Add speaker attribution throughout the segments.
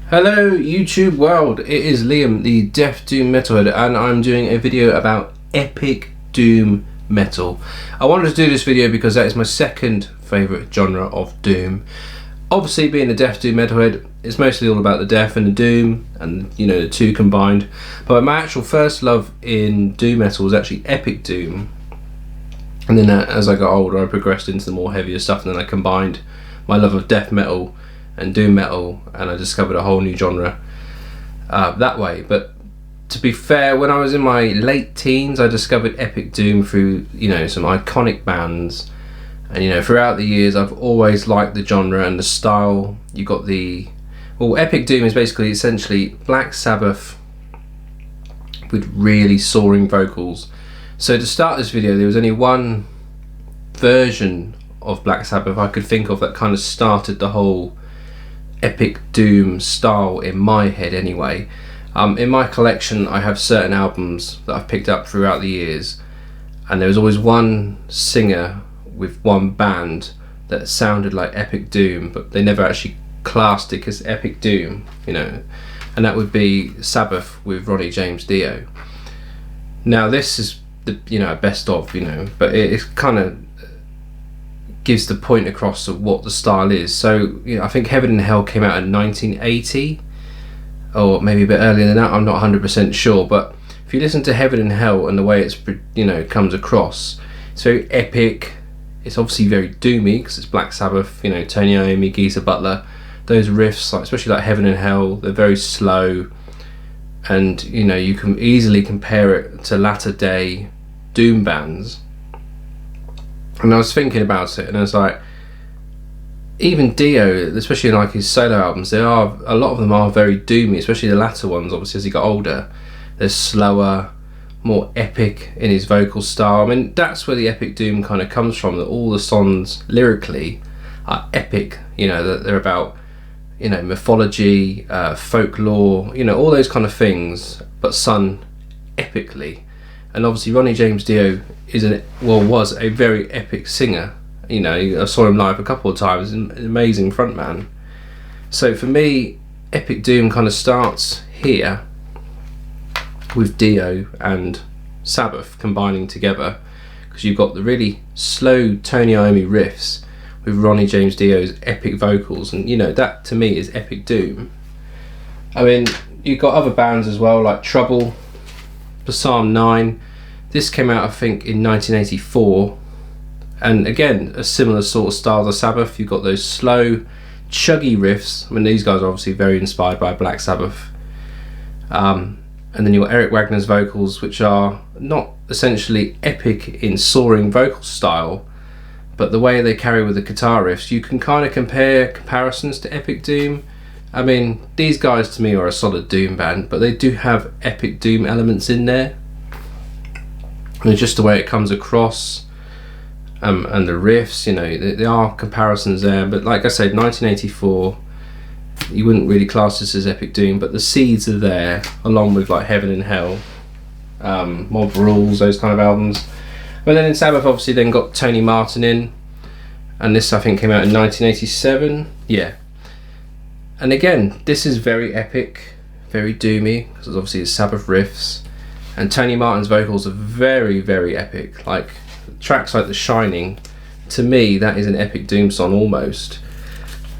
Speaker 1: Hello YouTube world, it is Liam, the Deaf Doom Metalhead, and I'm doing a video about epic doom metal. I wanted to do this video because that is my second favourite genre of doom. Obviously, being a Deaf Doom Metalhead, it's mostly all about the death and the doom, and you know, the two combined. But my actual first love in doom metal was actually epic doom. And then as I got older, I progressed into the more heavier stuff, and then I combined my love of death metal and doom metal, and I discovered a whole new genre that way. But to be fair, when I was in my late teens, I discovered epic doom through, you know, some iconic bands, and you know, throughout the years I've always liked the genre and the style. You got the, well, epic doom is basically essentially Black Sabbath with really soaring vocals. So to start this video, there was only one version of Black Sabbath I could think of that kind of started the whole epic doom style in my head anyway. In my collection I have certain albums that I've picked up throughout the years, and there was always one singer with one band that sounded like epic doom, but they never actually classed it as epic doom, you know, and that would be Sabbath with Ronnie James Dio. Now this is the, you know, best of, you know, but it kind of gives the point across of what the style is. So you know, I think Heaven and Hell came out in 1980, or maybe a bit earlier than that, I'm not 100% sure. But if you listen to Heaven and Hell and the way it's, you know, comes across, it's very epic. It's obviously very doomy because it's Black Sabbath, you know, Tony Iommi, Geezer Butler. Those riffs, like, especially like Heaven and Hell, they're very slow, and you know, you can easily compare it to latter day doom bands. And I was thinking about it, and I was like, even Dio, especially in like his solo albums, there are a lot of them are very doomy, especially the latter ones. Obviously, as he got older, they're slower, more epic in his vocal style. I mean, that's where the epic doom kind of comes from. That all the songs lyrically are epic. You know, that they're about, you know, mythology, folklore, you know, all those kind of things, but sung epically. And obviously Ronnie James Dio was a very epic singer. You know, I saw him live a couple of times, an amazing frontman. So for me, epic doom kind of starts here with Dio and Sabbath combining together, because you've got the really slow Tony Iommi riffs with Ronnie James Dio's epic vocals, and you know, that to me is epic doom. I mean, you've got other bands as well, like Trouble, Psalm 9. This came out I think in 1984, and again a similar sort of style to Sabbath. You've got those slow chuggy riffs. I mean, these guys are obviously very inspired by Black Sabbath, and then you've got Eric Wagner's vocals, which are not essentially epic in soaring vocal style, but the way they carry with the guitar riffs, you can kind of compare comparisons to epic doom. I mean, these guys to me are a solid doom band, but they do have epic doom elements in there. And just the way it comes across, and the riffs, you know, there are comparisons there. But like I said, 1984, you wouldn't really class this as epic doom, but the seeds are there, along with like Heaven and Hell, Mob Rules, those kind of albums. But then in Sabbath, obviously, then got Tony Martin in, and this I think came out in 1987. Yeah. And again, this is very epic, very doomy, because obviously it's Sabbath riffs, and Tony Martin's vocals are very, very epic. Like tracks like The Shining, to me, that is an epic doom song almost.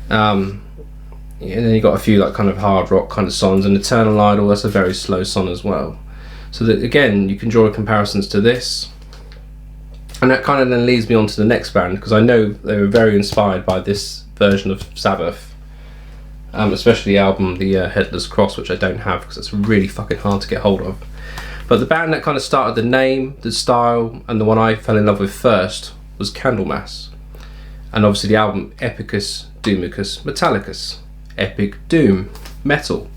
Speaker 1: And then you got a few like kind of hard rock kind of songs, and Eternal Idol, that's a very slow song as well. So that again, you can draw comparisons to this, and that kind of then leads me on to the next band, because I know they were very inspired by this version of Sabbath. Especially the album, the Headless Cross, which I don't have because it's really fucking hard to get hold of. But the band that kind of started the name, the style, and the one I fell in love with first was Candlemass. And obviously the album Epicus, Doomicus, Metallicus, Epic Doom, Metal.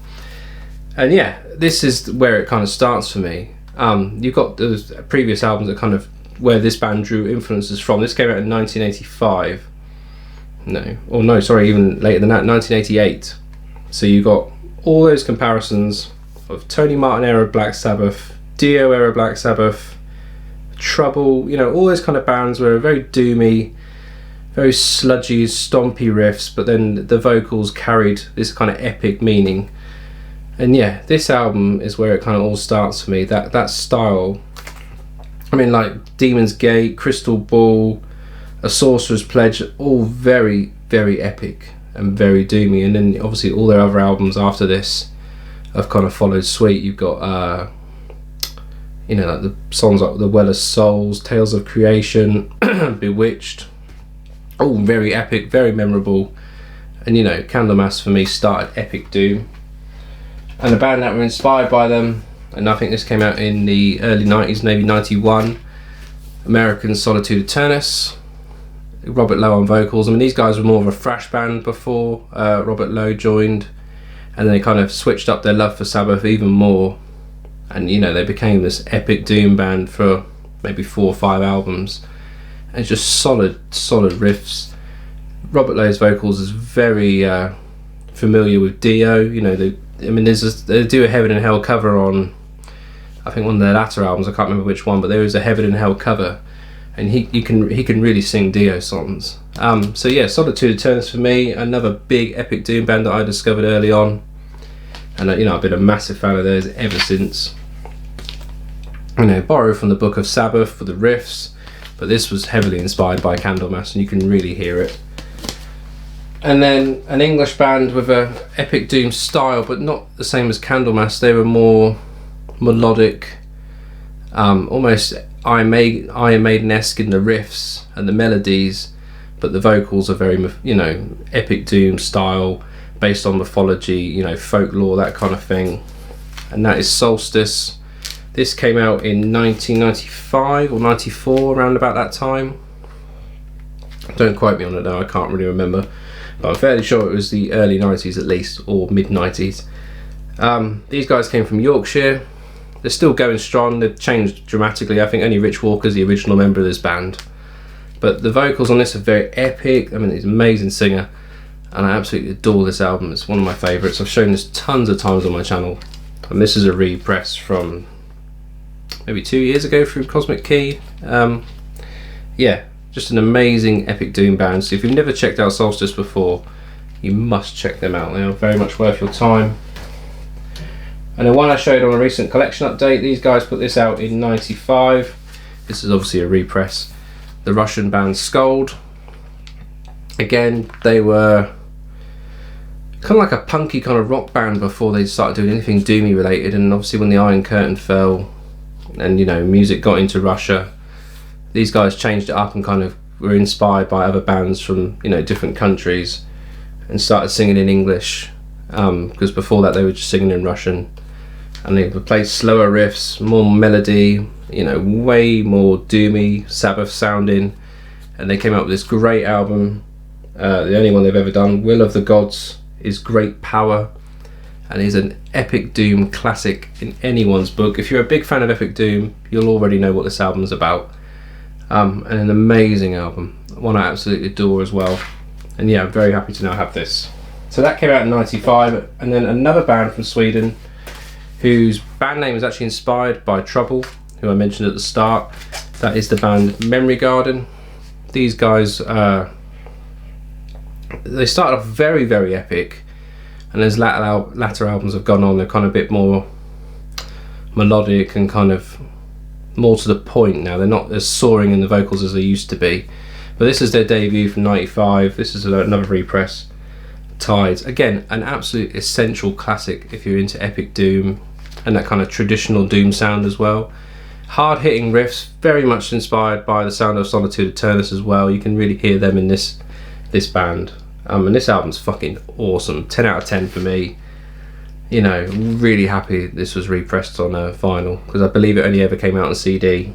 Speaker 1: And yeah, this is where it kind of starts for me. You've got those previous albums that kind of, where this band drew influences from. This came out in 1985. Even later than that, 1988. So you got all those comparisons of Tony Martin era Black Sabbath, Dio era Black Sabbath, Trouble, you know, all those kind of bands were very doomy, very sludgy, stompy riffs, but then the vocals carried this kind of epic meaning. And yeah, this album is where it kind of all starts for me. That style, I mean, like Demon's Gate, Crystal Ball, A Sorcerer's Pledge, all very, very epic and very doomy. And then obviously all their other albums after this have kind of followed suit. You've got you know, like the songs like The Well of Souls, Tales of Creation, Bewitched, all very epic, very memorable. And you know, Candlemass for me started epic doom. And the band that were inspired by them, and I think this came out in the early 90s, maybe 91, American Solitude Aeturnus, Robert Lowe on vocals. I mean, these guys were more of a thrash band before Robert Lowe joined, and then they kind of switched up their love for Sabbath even more, and you know, they became this epic doom band for maybe 4 or 5 albums, and just solid riffs. Robert Lowe's vocals is very familiar with Dio. You know, they do a Heaven and Hell cover on, I think, one of their latter albums. I can't remember which one, but there is a Heaven and Hell cover, and he can really sing Dio songs. So yeah, Solitude Aeturnus for me, another big epic doom band that I discovered early on, and you know, I've been a massive fan of theirs ever since. You know, borrowed from the Book of Sabbath for the riffs, but this was heavily inspired by Candlemass, and you can really hear it. And then an English band with a epic doom style, but not the same as Candlemass. They were more melodic, almost Iron Maiden-esque in the riffs and the melodies, but the vocals are very, you know, epic doom style, based on mythology, you know, folklore, that kind of thing. And that is Solstice. This came out in 1995 or 94, around about that time. Don't quote me on it though, I can't really remember. But I'm fairly sure it was the early 90s at least, or mid 90s. These guys came from Yorkshire. They're still going strong. They've changed dramatically. I think only Rich Walker's the original member of this band. But the vocals on this are very epic. I mean, he's an amazing singer, and I absolutely adore this album. It's one of my favourites. I've shown this tons of times on my channel, and this is a repress from maybe 2 years ago through Cosmic Key. Yeah. Just an amazing epic doom band. So if you've never checked out Solstice before, you must check them out. They are very much worth your time. And then one I showed on a recent collection update, these guys put this out in 95. This is obviously a repress. The Russian band Scold. Again, they were kind of like a punky kind of rock band before they started doing anything doomy related. And obviously when the Iron Curtain fell and, you know, music got into Russia, these guys changed it up and kind of were inspired by other bands from, you know, different countries, and started singing in English, because before that they were just singing in Russian, and they would play slower riffs, more melody, you know, way more doomy, Sabbath sounding, and they came out with this great album, the only one they've ever done. Will of the Gods is great power, and is an epic doom classic in anyone's book. If you're a big fan of epic doom, you'll already know what this album's about. And an amazing album, one I absolutely adore as well. And yeah, I'm very happy to now have this. So that came out in 95, and then another band from Sweden whose band name is actually inspired by Trouble, who I mentioned at the start. That is the band Memory Garden. These guys, they started off very, very epic, and as latter albums have gone on, they're kind of a bit more melodic and kind of more to the point now. They're not as soaring in the vocals as they used to be. But this is their debut from 95. This is another repress, Tides. Again, an absolute essential classic if you're into epic doom and that kind of traditional doom sound as well. Hard hitting riffs, very much inspired by the sound of Solitude Aeturnus as well. You can really hear them in this band. And this album's fucking awesome. 10 out of 10 for me. You know, really happy this was repressed on vinyl, because I believe it only ever came out on CD.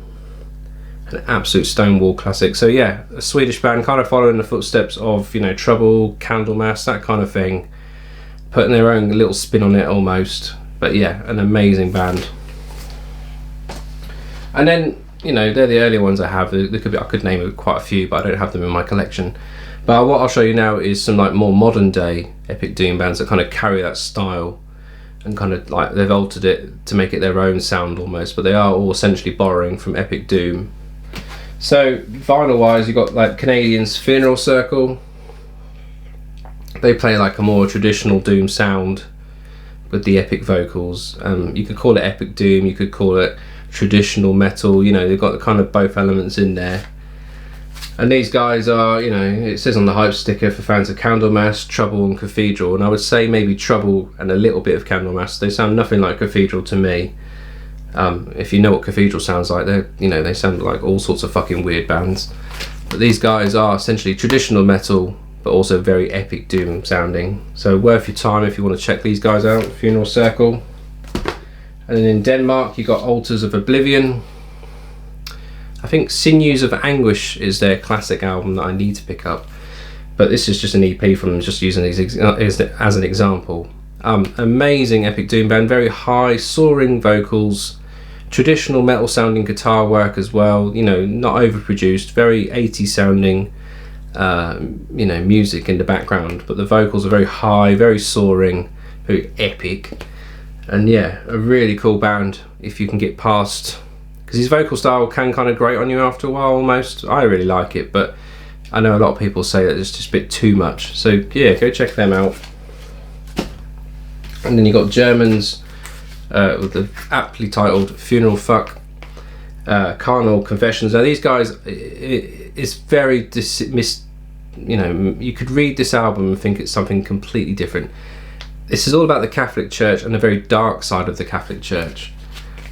Speaker 1: An absolute stonewall classic. So yeah, a Swedish band kind of following the footsteps of, you know, Trouble, Candlemass, that kind of thing, putting their own little spin on it almost. But yeah, an amazing band. And then, you know, they're the early ones I have. I could name quite a few, but I don't have them in my collection. But what I'll show you now is some like more modern day epic doom bands that kind of carry that style, and kind of like they've altered it to make it their own sound almost, but they are all essentially borrowing from epic doom. So vinyl wise, you've got like Canadians Funeral Circle. They play like a more traditional doom sound with the epic vocals. You could call it epic doom, you could call it traditional metal, you know, they've got kind of both elements in there. And these guys are, you know, it says on the hype sticker for fans of Candlemass, Trouble and Cathedral, and I would say maybe Trouble and a little bit of Candlemass. They sound nothing like Cathedral to me. If you know what Cathedral sounds like, they're, you know, they sound like all sorts of fucking weird bands. But these guys are essentially traditional metal, but also very epic doom sounding. So worth your time if you want to check these guys out, Fvneral Fvkk. And then in Denmark, you got Altars of Oblivion. I think Sinews of Anguish is their classic album that I need to pick up, but this is just an EP from them, just using these as an example. Amazing epic doom band, very high soaring vocals, traditional metal sounding guitar work as well, you know, not overproduced, very 80s sounding you know, music in the background, but the vocals are very high, very soaring, very epic. And yeah, a really cool band if you can get past, because his vocal style can kind of grate on you after a while almost. I really like it, but I know a lot of people say that it's just a bit too much. So yeah, go check them out. And then you got Germans with the aptly titled Fvneral Fvkk, Carnal Confessions. Now these guys, it's very you know, you could read this album and think it's something completely different. This is all about the Catholic Church and the very dark side of the Catholic Church.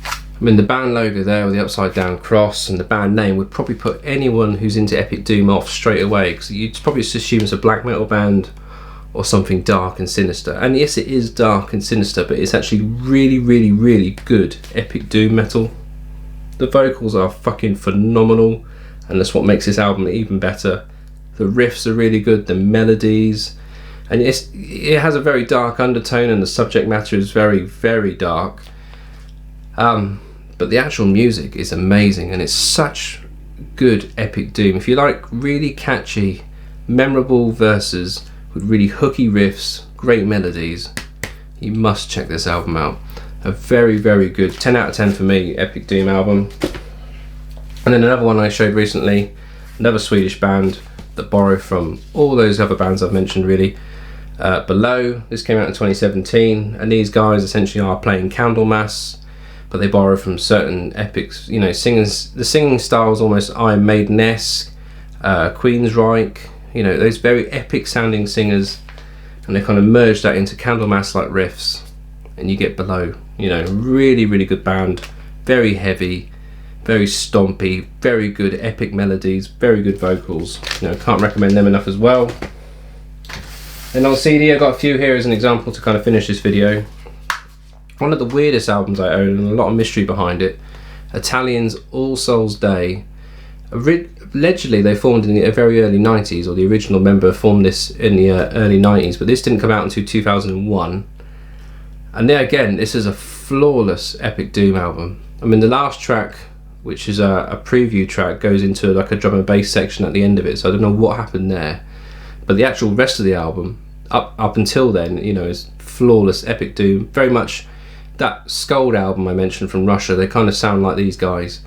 Speaker 1: I mean, the band logo there with the upside down cross and the band name would probably put anyone who's into epic doom off straight away, because you'd probably just assume it's a black metal band or something dark and sinister. And yes, it is dark and sinister, but it's actually really, really, really good epic doom metal. The vocals are fucking phenomenal, and that's what makes this album even better. The riffs are really good, the melodies, and it has a very dark undertone, and the subject matter is very, very dark. But the actual music is amazing, and it's such good epic doom. If you like really catchy, memorable verses with really hooky riffs, great melodies, you must check this album out. A very, very good 10 out of 10 for me epic doom album. And then another one I showed recently, another Swedish band that borrow from all those other bands I've mentioned really. Below, this came out in 2017, and these guys essentially are playing Candlemass, but they borrow from certain epics, you know, singers. The singing style is almost Iron Maiden-esque, Queensryche, you know, those very epic sounding singers, and they kind of merge that into Candlemass like riffs, and you get Below, you know, really, really good band, very heavy, very stompy, very good epic melodies, very good vocals. You know, can't recommend them enough as well. And on CD, I got a few here as an example to kind of finish this video. One of the weirdest albums I own, and a lot of mystery behind it, Italians All Souls Day. Allegedly they formed in the very early 90s, or the original member formed this in the early 90s, but this didn't come out until 2001. And there again, this is a flawless epic doom album. I mean, the last track, which is a preview track, goes into like a drum and bass section at the end of it, so I don't know what happened there. But the actual rest of the album, up until then, you know, is flawless epic doom. Very much that Skuld album I mentioned from Russia, they kind of sound like these guys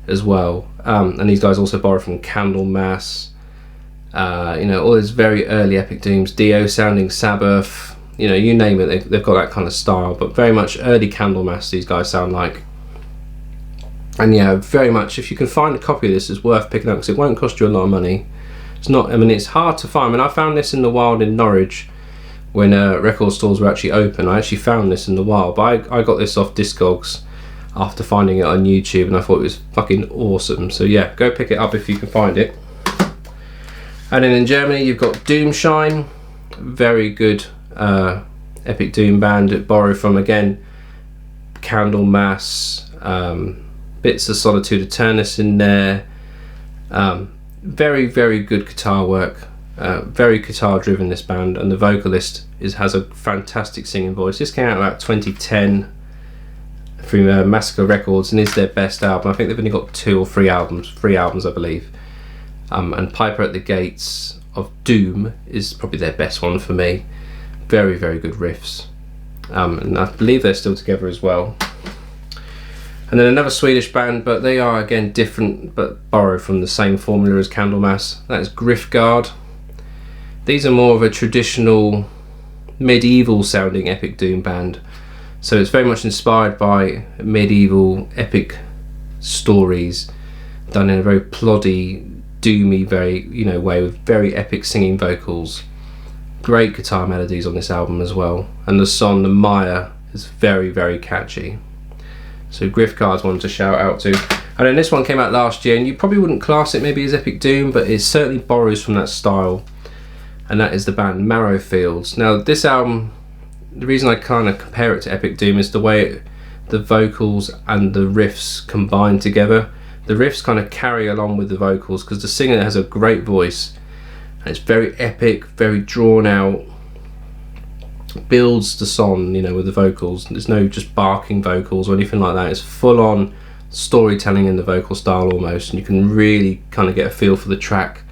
Speaker 1: as well. And these guys also borrow from Candlemass, you know, all those very early epic dooms, Dio sounding Sabbath, you know, you name it, they've got that kind of style, but very much early Candlemass these guys sound like. And yeah, very much, if you can find a copy of this, it's worth picking up, because it won't cost you a lot of money. It's not, I mean, it's hard to find. I mean, I found this in the wild in Norwich when record stores were actually open. I actually found this in the wild, but I got this off Discogs after finding it on YouTube, and I thought it was fucking awesome. So yeah, go pick it up if you can find it. And then in Germany, you've got Doomshine, very good epic doom band that borrow from, again, Candlemass, bits of Solitude Aeturnus in there. Very, very good guitar work, very guitar driven, this band, and the vocalist has a fantastic singing voice. This came out about 2010 through Massacre Records, and is their best album. I think they've only got 2 or 3 albums, I believe. And Piper at the Gates of Doom is probably their best one for me. Very, very good riffs, and I believe they're still together as well. And then another Swedish band, but they are again different, but borrow from the same formula as Candlemass. That is Griftgard. These are more of a traditional medieval sounding epic doom band, so it's very much inspired by medieval epic stories done in a very ploddy, doomy, very way, with very epic singing vocals. Great guitar melodies on this album as well, and the song, the Maya, is very, very catchy. So Griftgard's one to shout out to. And then this one came out last year, and you probably wouldn't class it maybe as epic doom, but it certainly borrows from that style, and that is the band Marrowfields. Now this album, the reason I kind of compare it to epic doom is the way the vocals and the riffs combine together. The riffs kind of carry along with the vocals because the singer has a great voice, and it's very epic, very drawn out, builds the song, with the vocals. There's no just barking vocals or anything like that. It's full on storytelling in the vocal style almost, and you can really kind of get a feel for the track,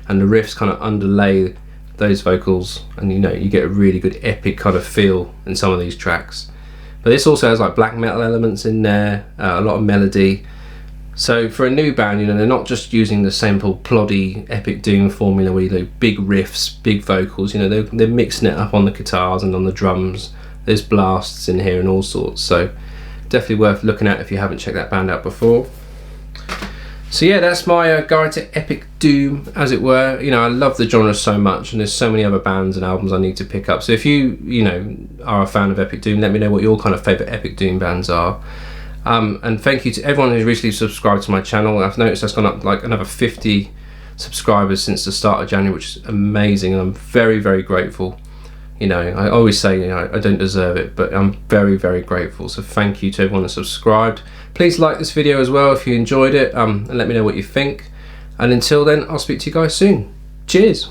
Speaker 1: and the riffs kind of underlay those vocals, and you get a really good epic kind of feel in some of these tracks. But this also has like black metal elements in there, a lot of melody. So for a new band, they're not just using the simple ploddy epic doom formula where you do big riffs, big vocals. They're mixing it up on the guitars and on the drums. There's blasts in here and all sorts. So definitely worth looking at if you haven't checked that band out before. So yeah, that's my guide to epic doom, as it were. I love the genre so much, and there's so many other bands and albums I need to pick up. So if you are a fan of epic doom, let me know what your kind of favourite epic doom bands are. And thank you to everyone who's recently subscribed to my channel. I've noticed that's gone up like another 50 subscribers since the start of January, which is amazing, and I'm very, very grateful. I always say I don't deserve it, but I'm very, very grateful. So thank you to everyone that subscribed. Please like this video as well if you enjoyed it, and let me know what you think. And until then, I'll speak to you guys soon. Cheers.